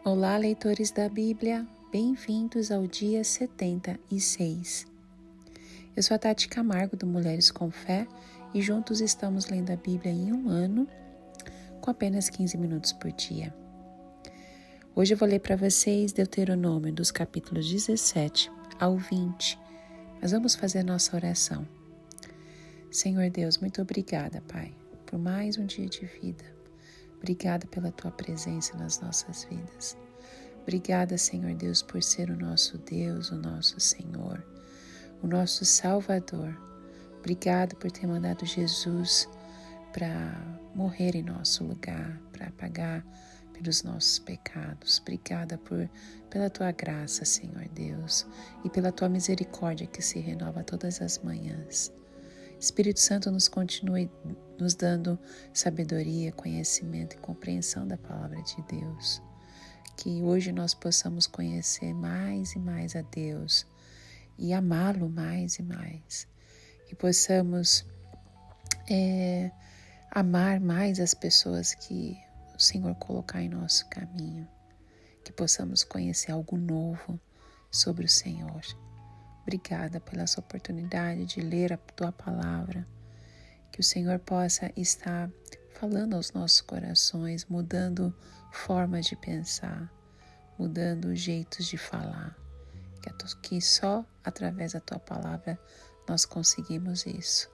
Olá, leitores da Bíblia, bem-vindos ao dia 76. Eu sou a Tati Camargo, do Mulheres com Fé, e juntos estamos lendo a Bíblia em um ano, com apenas 15 minutos por dia. Hoje eu vou ler para vocês Deuteronômio, dos capítulos 17 ao 20, mas vamos fazer a nossa oração. Senhor Deus, muito obrigada, Pai, por mais um dia de vida. Obrigada pela Tua presença nas nossas vidas. Obrigada, Senhor Deus, por ser o nosso Deus, o nosso Senhor, o nosso Salvador. Obrigado por ter mandado Jesus para morrer em nosso lugar, para pagar pelos nossos pecados. Obrigada pela Tua graça, Senhor Deus, e pela Tua misericórdia que se renova todas as manhãs. Espírito Santo, nos continue nos dando sabedoria, conhecimento e compreensão da palavra de Deus. Que hoje nós possamos conhecer mais e mais a Deus e amá-lo mais e mais. Que possamos amar mais as pessoas que o Senhor colocar em nosso caminho. Que possamos conhecer algo novo sobre o Senhor. Obrigada pela essa oportunidade de ler a Tua palavra. Que o Senhor possa estar falando aos nossos corações, mudando formas de pensar, mudando jeitos de falar. Que só através da Tua palavra nós conseguimos isso.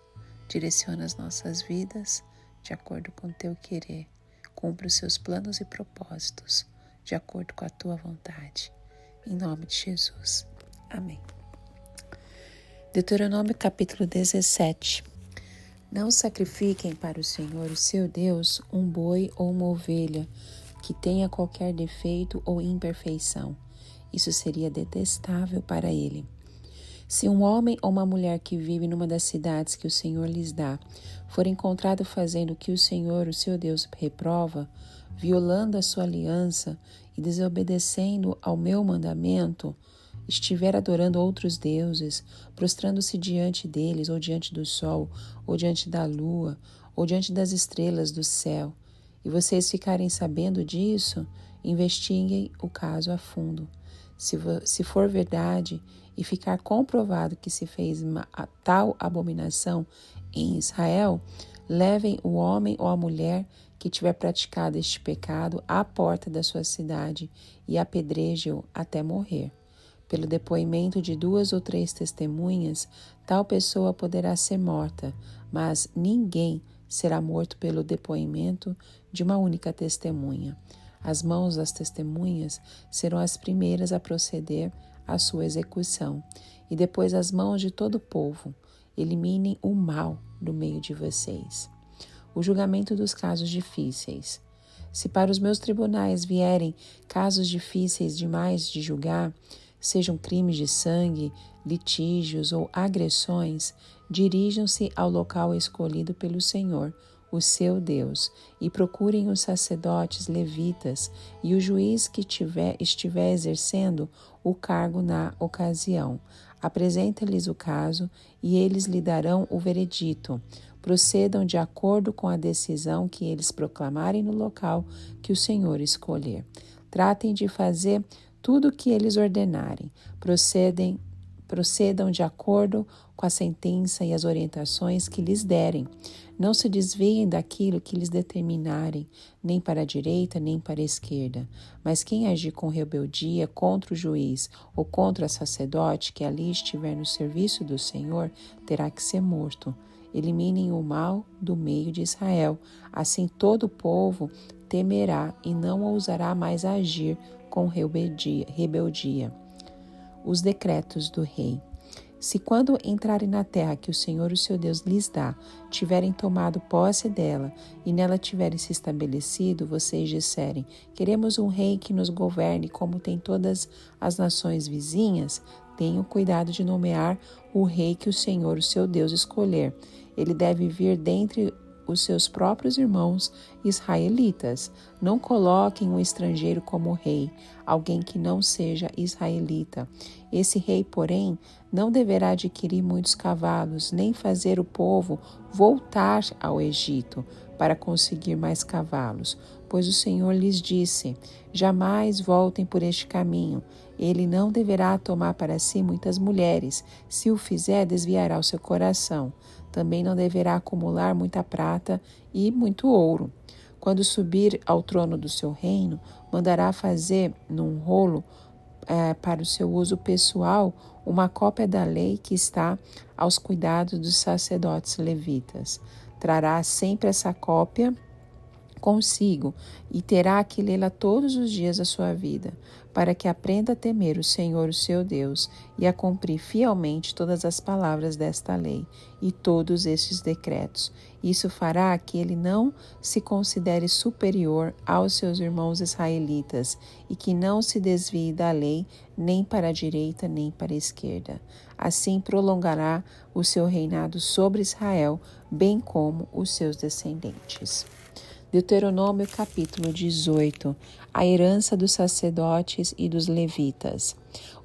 Direciona as nossas vidas de acordo com o Teu querer. Cumpre os Seus planos e propósitos de acordo com a Tua vontade. Em nome de Jesus. Amém. Deuteronômio capítulo 17. Não sacrifiquem para o Senhor, o seu Deus, um boi ou uma ovelha que tenha qualquer defeito ou imperfeição. Isso seria detestável para ele. Se um homem ou uma mulher que vive numa das cidades que o Senhor lhes dá, for encontrado fazendo o que o Senhor, o seu Deus, reprova, violando a sua aliança e desobedecendo ao meu mandamento, estiver adorando outros deuses, prostrando-se diante deles, ou diante do sol, ou diante da lua, ou diante das estrelas do céu, e vocês ficarem sabendo disso, investiguem o caso a fundo. Se for verdade e ficar comprovado que se fez tal abominação em Israel, levem o homem ou a mulher que tiver praticado este pecado à porta da sua cidade e apedrejem-o até morrer. Pelo depoimento de 2 ou 3 testemunhas, tal pessoa poderá ser morta, mas ninguém será morto pelo depoimento de uma única testemunha. As mãos das testemunhas serão as primeiras a proceder à sua execução, e depois as mãos de todo o povo. Eliminem o mal do meio de vocês. O julgamento dos casos difíceis. Se para os meus tribunais vierem casos difíceis demais de julgar, sejam crimes de sangue, litígios ou agressões, dirijam-se ao local escolhido pelo Senhor, o seu Deus, e procurem os sacerdotes levitas e o juiz que estiver exercendo o cargo na ocasião. Apresenta-lhes o caso e eles lhe darão o veredito. Procedam de acordo com a decisão que eles proclamarem no local que o Senhor escolher. Tratem de fazer tudo o que eles ordenarem. Procedam de acordo com a sentença e as orientações que lhes derem. Não se desviem daquilo que lhes determinarem, nem para a direita, nem para a esquerda. Mas quem agir com rebeldia contra o juiz ou contra o sacerdote que ali estiver no serviço do Senhor, terá que ser morto. Eliminem o mal do meio de Israel. Assim todo o povo temerá e não ousará mais agir com rebeldia. Os decretos do rei. Se quando entrarem na terra que o Senhor, o seu Deus, lhes dá, tiverem tomado posse dela e nela tiverem se estabelecido, vocês disserem: queremos um rei que nos governe como tem todas as nações vizinhas, tenham cuidado de nomear o rei que o Senhor, o seu Deus, escolher. Ele deve vir dentre os seus próprios irmãos israelitas. Não coloquem um estrangeiro como rei, alguém que não seja israelita. Esse rei, porém, não deverá adquirir muitos cavalos, nem fazer o povo voltar ao Egito para conseguir mais cavalos. pois o Senhor lhes disse: jamais voltem por este caminho. Ele não deverá tomar para si muitas mulheres. Se o fizer, desviará o seu coração. Também não deverá acumular muita prata e muito ouro. Quando subir ao trono do seu reino, mandará fazer num rolo para o seu uso pessoal uma cópia da lei que está aos cuidados dos sacerdotes levitas. Trará sempre essa cópia consigo e terá que lê-la todos os dias da sua vida, para que aprenda a temer o Senhor, o seu Deus, e a cumprir fielmente todas as palavras desta lei e todos estes decretos. Isso fará que ele não se considere superior aos seus irmãos israelitas e que não se desvie da lei nem para a direita nem para a esquerda. Assim prolongará o seu reinado sobre Israel, bem como os seus descendentes. Deuteronômio capítulo 18. A herança dos sacerdotes e dos levitas.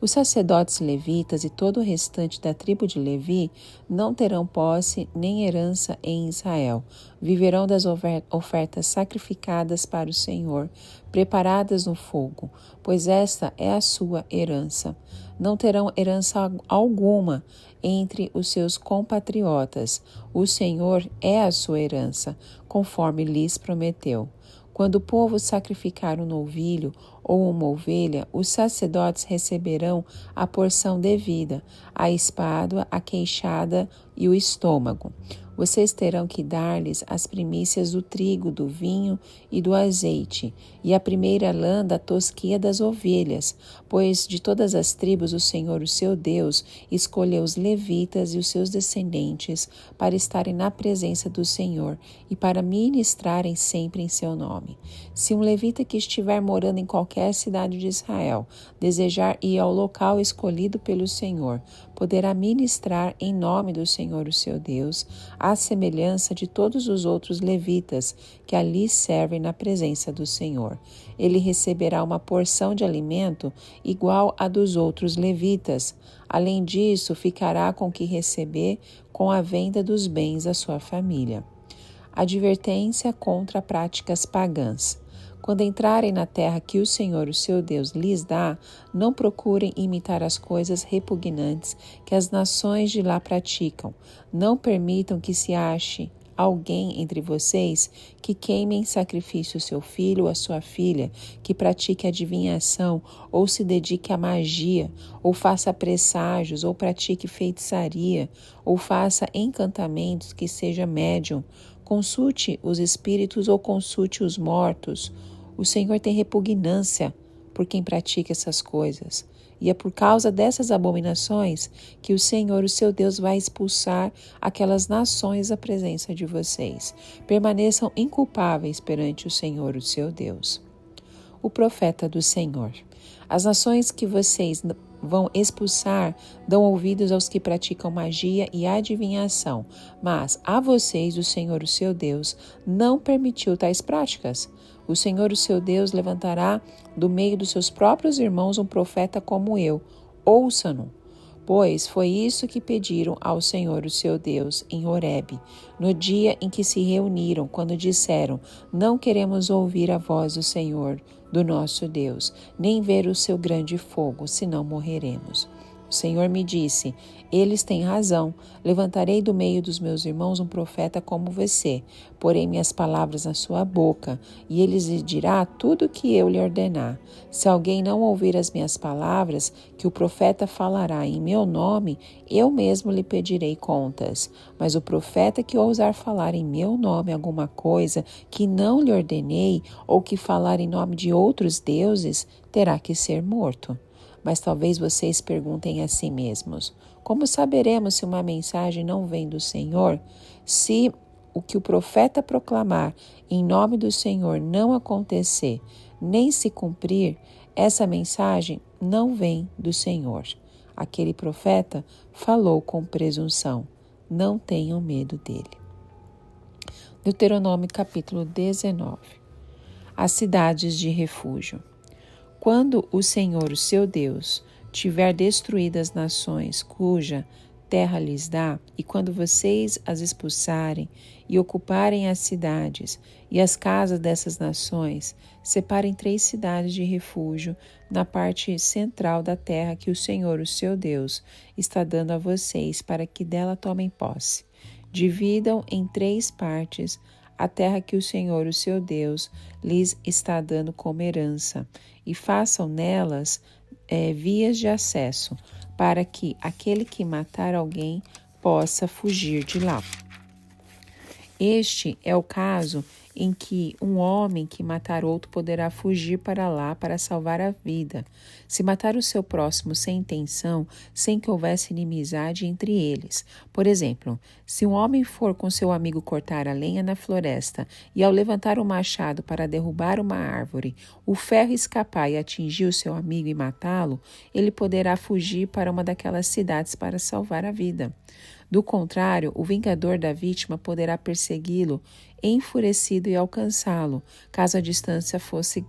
Os sacerdotes levitas e todo o restante da tribo de Levi não terão posse nem herança em Israel. Viverão das ofertas sacrificadas para o Senhor, preparadas no fogo, pois esta é a sua herança. Não terão herança alguma entre os seus compatriotas. O Senhor é a sua herança, conforme lhes prometeu. Quando o povo sacrificar um novilho ou uma ovelha, os sacerdotes receberão a porção devida, a espada, a queixada e o estômago. Vocês terão que dar-lhes as primícias do trigo, do vinho e do azeite, e a primeira lã da tosquia das ovelhas, pois de todas as tribos o Senhor, o seu Deus, escolheu os levitas e os seus descendentes para estarem na presença do Senhor e para ministrarem sempre em seu nome. Se um levita que estiver morando em qualquer cidade de Israel desejar ir ao local escolhido pelo Senhor, poderá ministrar em nome do Senhor, o seu Deus, à semelhança de todos os outros levitas que ali servem na presença do Senhor. Ele receberá uma porção de alimento igual à dos outros levitas. Além disso, ficará com o que receber com a venda dos bens da sua família. Advertência contra práticas pagãs. Quando entrarem na terra que o Senhor, o seu Deus, lhes dá, não procurem imitar as coisas repugnantes que as nações de lá praticam. Não permitam que se ache alguém entre vocês que queime em sacrifício seu filho ou a sua filha, que pratique adivinhação, ou se dedique à magia, ou faça presságios, ou pratique feitiçaria, ou faça encantamentos, que seja médium. Consulte os espíritos ou consulte os mortos. O Senhor tem repugnância por quem pratica essas coisas. E é por causa dessas abominações que o Senhor, o seu Deus, vai expulsar aquelas nações da presença de vocês. Permaneçam inculpáveis perante o Senhor, o seu Deus. O profeta do Senhor. As nações que vocês vão expulsar dão ouvidos aos que praticam magia e adivinhação, mas a vocês, o Senhor, o seu Deus, não permitiu tais práticas. O Senhor, o seu Deus, levantará do meio dos seus próprios irmãos um profeta como eu. Ouçam-no. Pois foi isso que pediram ao Senhor, o seu Deus, em Horebe, no dia em que se reuniram, quando disseram: não queremos ouvir a voz do Senhor, do nosso Deus, nem ver o seu grande fogo, senão morreremos. O Senhor me disse: eles têm razão. Levantarei do meio dos meus irmãos um profeta como você. Porei minhas palavras na sua boca, e ele lhe dirá tudo o que eu lhe ordenar. Se alguém não ouvir as minhas palavras, que o profeta falará em meu nome, eu mesmo lhe pedirei contas. Mas o profeta que ousar falar em meu nome alguma coisa que não lhe ordenei, ou que falar em nome de outros deuses, terá que ser morto. Mas talvez vocês perguntem a si mesmos: como saberemos se uma mensagem não vem do Senhor? Se o que o profeta proclamar em nome do Senhor não acontecer, nem se cumprir, essa mensagem não vem do Senhor. Aquele profeta falou com presunção. Não tenham medo dele. Deuteronômio capítulo 19. As cidades de refúgio. Quando o Senhor, o seu Deus, tiver destruído as nações cuja terra lhes dá, e quando vocês as expulsarem e ocuparem as cidades e as casas dessas nações, separem 3 cidades de refúgio na parte central da terra que o Senhor, o seu Deus, está dando a vocês para que dela tomem posse. Dividam em 3 partes a terra que o Senhor, o seu Deus, lhes está dando como herança, e façam nelas vias de acesso, para que aquele que matar alguém possa fugir de lá. Este é o caso em que um homem que matar outro poderá fugir para lá para salvar a vida. Se matar o seu próximo sem intenção, sem que houvesse inimizade entre eles. Por exemplo, se um homem for com seu amigo cortar a lenha na floresta e ao levantar o machado para derrubar uma árvore, o ferro escapar e atingir o seu amigo e matá-lo, ele poderá fugir para uma daquelas cidades para salvar a vida. Do contrário, o vingador da vítima poderá persegui-lo enfurecido e alcançá-lo, caso a distância fosse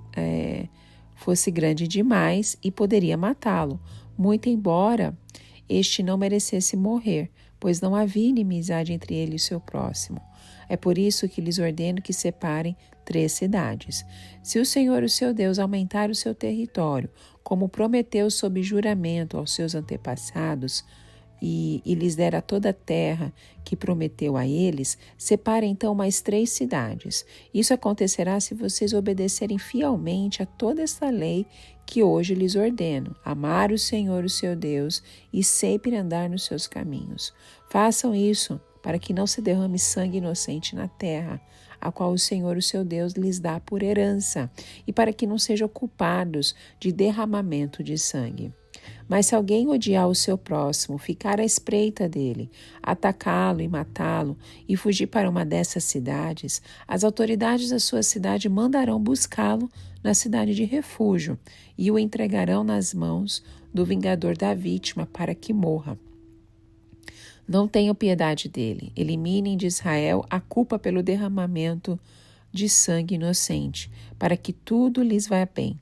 grande demais, e poderia matá-lo, muito embora este não merecesse morrer, pois não havia inimizade entre ele e o seu próximo. É por isso que lhes ordeno que separem 3 cidades. Se o Senhor, o seu Deus, aumentar o seu território, como prometeu sob juramento aos seus antepassados, e lhes dera toda a terra que prometeu a eles, separe então mais 3 cidades. Isso acontecerá se vocês obedecerem fielmente a toda esta lei que hoje lhes ordeno: amar o Senhor, o seu Deus, e sempre andar nos seus caminhos. Façam isso para que não se derrame sangue inocente na terra, a qual o Senhor, o seu Deus, lhes dá por herança, e para que não sejam culpados de derramamento de sangue. Mas se alguém odiar o seu próximo, ficar à espreita dele, atacá-lo e matá-lo e fugir para uma dessas cidades, as autoridades da sua cidade mandarão buscá-lo na cidade de refúgio e o entregarão nas mãos do vingador da vítima para que morra. Não tenham piedade dele. Eliminem de Israel a culpa pelo derramamento de sangue inocente, para que tudo lhes vá bem.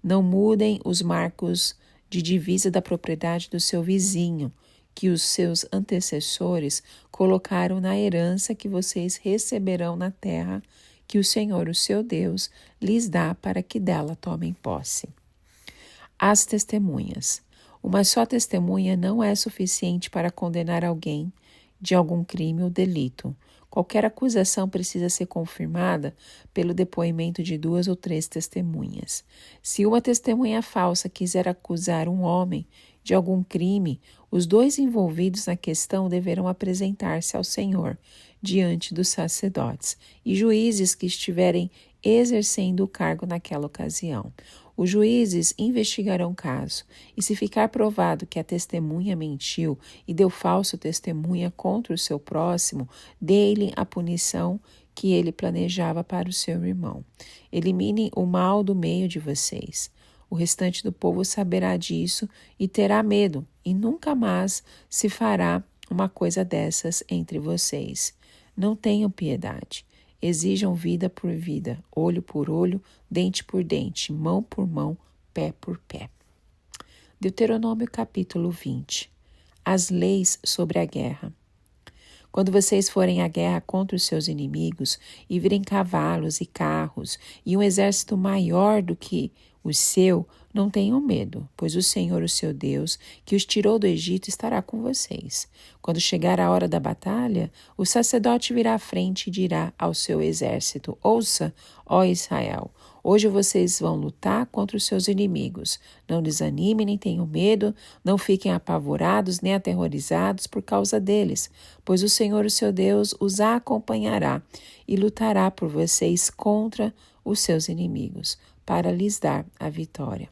Não mudem os marcos de divisa da propriedade do seu vizinho, que os seus antecessores colocaram na herança que vocês receberão na terra que o Senhor, o seu Deus, lhes dá para que dela tomem posse. As testemunhas. Uma só testemunha não é suficiente para condenar alguém de algum crime ou delito. Qualquer acusação precisa ser confirmada pelo depoimento de 2 ou 3 testemunhas. Se uma testemunha falsa quiser acusar um homem de algum crime, os 2 envolvidos na questão deverão apresentar-se ao Senhor diante dos sacerdotes e juízes que estiverem exercendo o cargo naquela ocasião. Os juízes investigarão o caso, e se ficar provado que a testemunha mentiu e deu falso testemunha contra o seu próximo, dê-lhe a punição que ele planejava para o seu irmão. Elimine o mal do meio de vocês. O restante do povo saberá disso e terá medo, e nunca mais se fará uma coisa dessas entre vocês. Não tenham piedade. Exijam vida por vida, olho por olho, dente por dente, mão por mão, pé por pé. Deuteronômio capítulo 20. As leis sobre a guerra. Quando vocês forem à guerra contra os seus inimigos e virem cavalos e carros e um exército maior do que o seu, não tenham medo, pois o Senhor, o seu Deus, que os tirou do Egito, estará com vocês. Quando chegar a hora da batalha, o sacerdote virá à frente e dirá ao seu exército: ouça, ó Israel, hoje vocês vão lutar contra os seus inimigos. Não desanimem nem tenham medo, não fiquem apavorados nem aterrorizados por causa deles, pois o Senhor, o seu Deus, os acompanhará e lutará por vocês contra os seus inimigos, para lhes dar a vitória.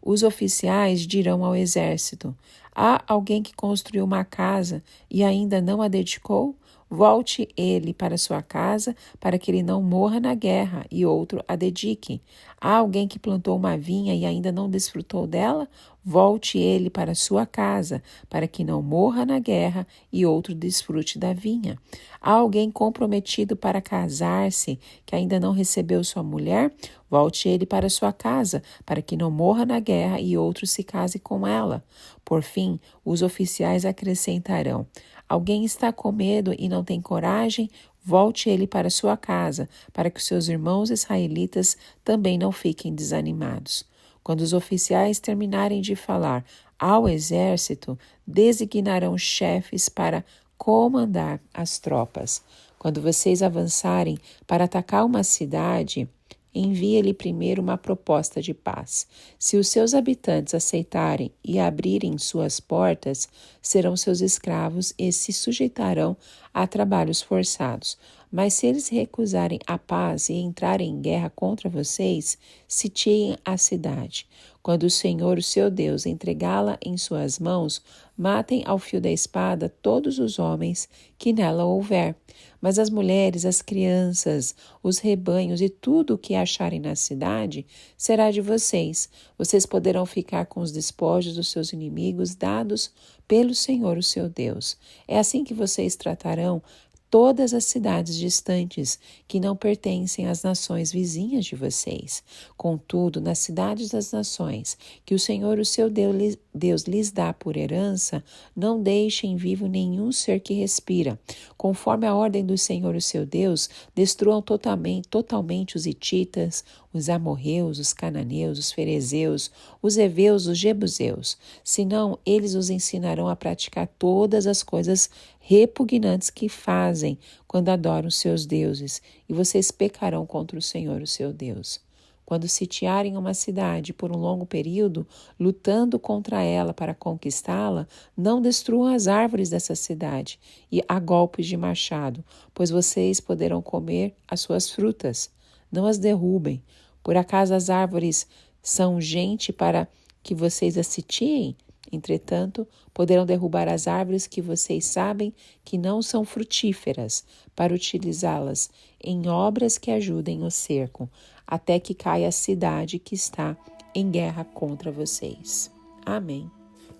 Os oficiais dirão ao exército: há alguém que construiu uma casa e ainda não a dedicou? Volte ele para sua casa, para que ele não morra na guerra, e outro a dedique. Há alguém que plantou uma vinha e ainda não desfrutou dela? Volte ele para sua casa, para que não morra na guerra, e outro desfrute da vinha. Há alguém comprometido para casar-se, que ainda não recebeu sua mulher? volte ele para sua casa, para que não morra na guerra e outro se case com ela. Por fim, os oficiais acrescentarão: alguém está com medo e não tem coragem? Volte ele para sua casa, para que os seus irmãos israelitas também não fiquem desanimados. Quando os oficiais terminarem de falar ao exército, designarão chefes para comandar as tropas. Quando vocês avançarem para atacar uma cidade, envie-lhe primeiro uma proposta de paz. Se os seus habitantes aceitarem e abrirem suas portas, serão seus escravos e se sujeitarão a trabalhos forçados. Mas se eles recusarem a paz e entrarem em guerra contra vocês, sitiem a cidade. Quando o Senhor, o seu Deus, entregá-la em suas mãos, matem ao fio da espada todos os homens que nela houver. Mas as mulheres, as crianças, os rebanhos e tudo o que acharem na cidade será de vocês. Vocês poderão ficar com os despojos dos seus inimigos dados pelo Senhor, o seu Deus. É assim que vocês tratarão todas as cidades distantes que não pertencem às nações vizinhas de vocês. Contudo, nas cidades das nações que o Senhor, o seu Deus, lhes dá por herança, não deixem vivo nenhum ser que respira. Conforme a ordem do Senhor, o seu Deus, destruam totalmente os hititas, os amorreus, os cananeus, os ferezeus, os heveus, os jebuseus. Senão, eles os ensinarão a praticar todas as coisas repugnantes que fazem quando adoram seus deuses, e vocês pecarão contra o Senhor, o seu Deus. Quando sitiarem uma cidade por um longo período, lutando contra ela para conquistá-la, não destruam as árvores dessa cidade e a golpes de machado, pois vocês poderão comer as suas frutas. Não as derrubem. Por acaso as árvores são gente para que vocês as sitiem? Entretanto, poderão derrubar as árvores que vocês sabem que não são frutíferas, para utilizá-las em obras que ajudem o cerco, até que caia a cidade que está em guerra contra vocês. Amém.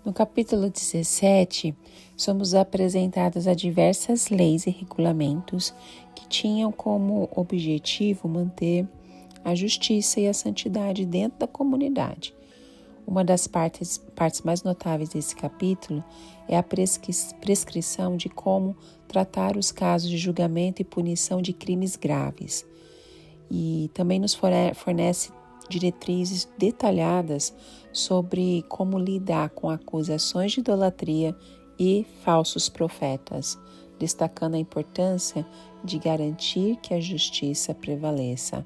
No capítulo 17, somos apresentados a diversas leis e regulamentos que tinham como objetivo manter a justiça e a santidade dentro da comunidade. Uma das partes mais notáveis desse capítulo é a prescrição de como tratar os casos de julgamento e punição de crimes graves. E também nos fornece diretrizes detalhadas sobre como lidar com acusações de idolatria e falsos profetas, destacando a importância de garantir que a justiça prevaleça.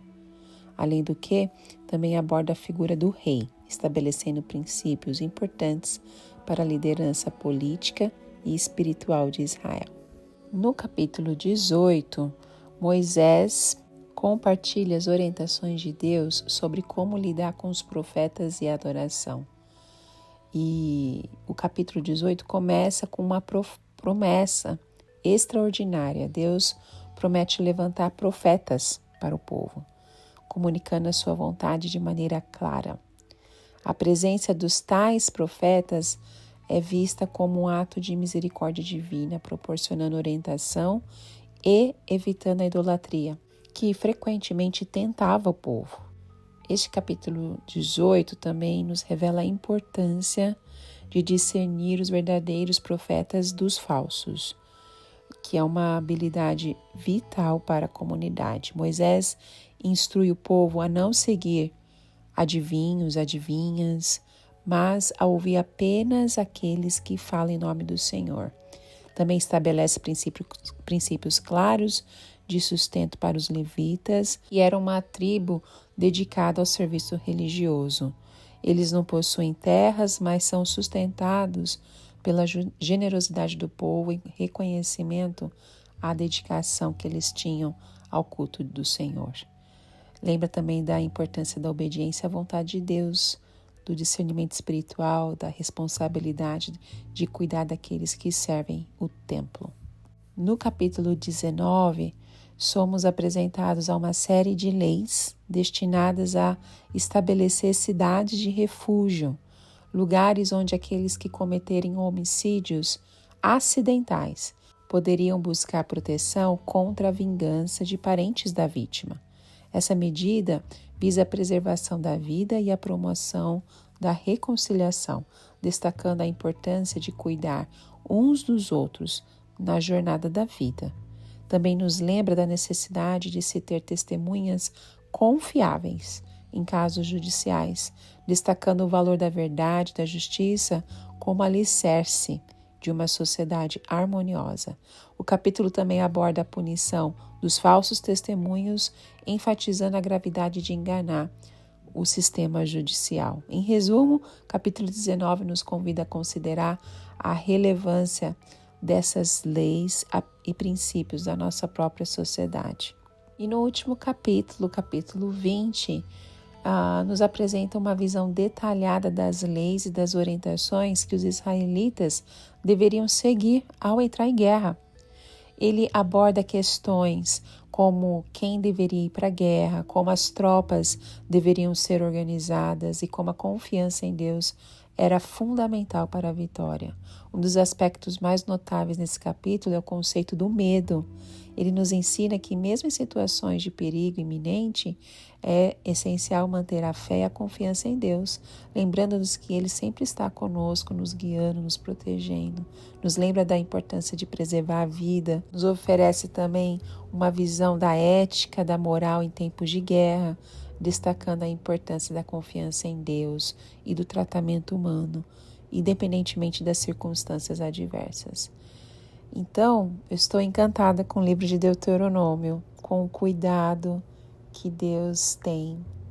Além do que, também aborda a figura do rei, estabelecendo princípios importantes para a liderança política e espiritual de Israel. No capítulo 18, Moisés compartilha as orientações de Deus sobre como lidar com os profetas e a adoração. E o capítulo 18 começa com uma promessa extraordinária. Deus promete levantar profetas para o povo, comunicando a sua vontade de maneira clara. A presença dos tais profetas é vista como um ato de misericórdia divina, proporcionando orientação e evitando a idolatria, que frequentemente tentava o povo. Este capítulo 18 também nos revela a importância de discernir os verdadeiros profetas dos falsos, que é uma habilidade vital para a comunidade. Moisés instrui o povo a não seguir adivinhos, adivinhas, mas a ouvir apenas aqueles que falam em nome do Senhor. Também estabelece princípios claros de sustento para os levitas, que era uma tribo dedicada ao serviço religioso. Eles não possuem terras, mas são sustentados pela generosidade do povo e reconhecimento à dedicação que eles tinham ao culto do Senhor. Lembra também da importância da obediência à vontade de Deus, do discernimento espiritual, da responsabilidade de cuidar daqueles que servem o templo. No capítulo 19, somos apresentados a uma série de leis destinadas a estabelecer cidades de refúgio, lugares onde aqueles que cometerem homicídios acidentais poderiam buscar proteção contra a vingança de parentes da vítima. Essa medida visa a preservação da vida e a promoção da reconciliação, destacando a importância de cuidar uns dos outros na jornada da vida. Também nos lembra da necessidade de se ter testemunhas confiáveis em casos judiciais, destacando o valor da verdade e da justiça como alicerce de uma sociedade harmoniosa. O capítulo também aborda a punição dos falsos testemunhos, enfatizando a gravidade de enganar o sistema judicial. Em resumo, capítulo 19 nos convida a considerar a relevância dessas leis e princípios da nossa própria sociedade. E no último capítulo, capítulo 20, nos apresenta uma visão detalhada das leis e das orientações que os israelitas deveriam seguir ao entrar em guerra. Ele aborda questões como quem deveria ir para a guerra, como as tropas deveriam ser organizadas e como a confiança em Deus era fundamental para a vitória. Um dos aspectos mais notáveis nesse capítulo é o conceito do medo. Ele nos ensina que mesmo em situações de perigo iminente, é essencial manter a fé e a confiança em Deus, lembrando-nos que Ele sempre está conosco, nos guiando, nos protegendo. Nos lembra da importância de preservar a vida, nos oferece também uma visão da ética, da moral em tempos de guerra, destacando a importância da confiança em Deus e do tratamento humano, independentemente das circunstâncias adversas. Então, eu estou encantada com o livro de Deuteronômio, com o cuidado que Deus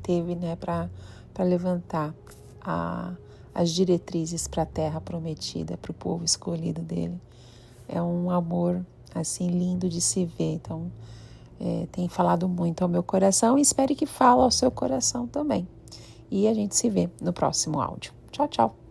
teve para levantar as diretrizes para a terra prometida, para o povo escolhido dele. É um amor assim lindo de se ver. Então, tem falado muito ao meu coração e espero que fale ao seu coração também. E a gente se vê no próximo áudio. Tchau, tchau!